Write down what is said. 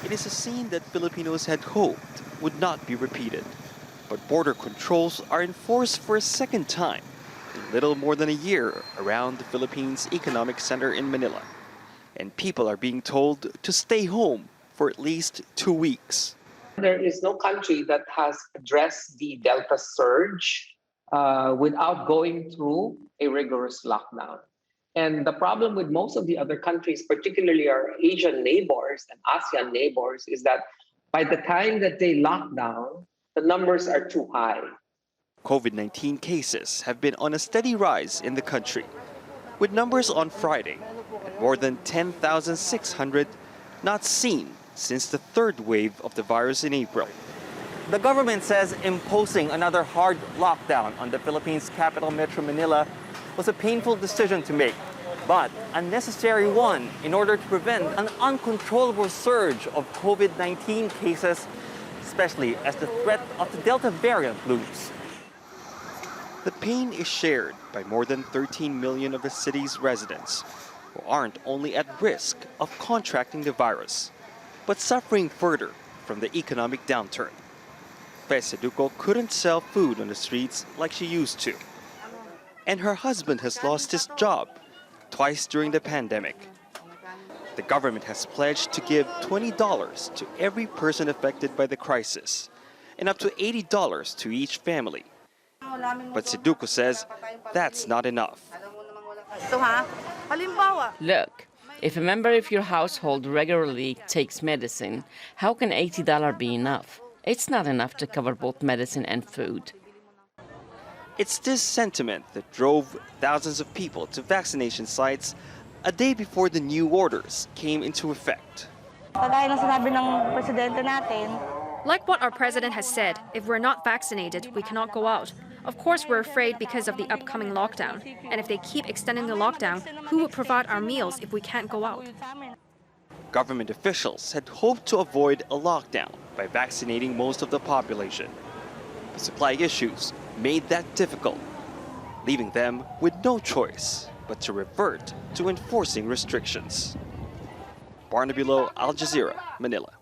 It is a scene that Filipinos had hoped would not be repeated. But border controls are enforced for a second time in little more than a year around the Philippines' economic center in Manila. And people are being told to stay home for at least 2 weeks. There is no country that has addressed the Delta surge without going through a rigorous lockdown. And the problem with most of the other countries, particularly our Asian neighbors and ASEAN neighbors, is that by the time that they lock down, the numbers are too high. COVID-19 cases have been on a steady rise in the country, with numbers on Friday at more than 10,600 not seen since the third wave of the virus in April. The government says imposing another hard lockdown on the Philippines' capital, Metro Manila, was a painful decision to make, but a necessary one in order to prevent an uncontrollable surge of COVID-19 cases, especially as the threat of the Delta variant looms. The pain is shared by more than 13 million of the city's residents, who aren't only at risk of contracting the virus, but suffering further from the economic downturn. Seduco couldn't sell food on the streets like she used to. And her husband has lost his job twice during the pandemic. The government has pledged to give $20 to every person affected by the crisis and up to $80 to each family. But Seduco says that's not enough. Look, if a member of your household regularly takes medicine, how can $80 be enough? It's not enough to cover both medicine and food. It's this sentiment that drove thousands of people to vaccination sites a day before the new orders came into effect. Like what our president has said, if we're not vaccinated, we cannot go out. Of course, we're afraid because of the upcoming lockdown. And if they keep extending the lockdown, who will provide our meals if we can't go out? Government officials had hoped to avoid a lockdown by vaccinating most of the population. But supply issues made that difficult, leaving them with no choice but to revert to enforcing restrictions. Barnaby, Al Jazeera, Manila.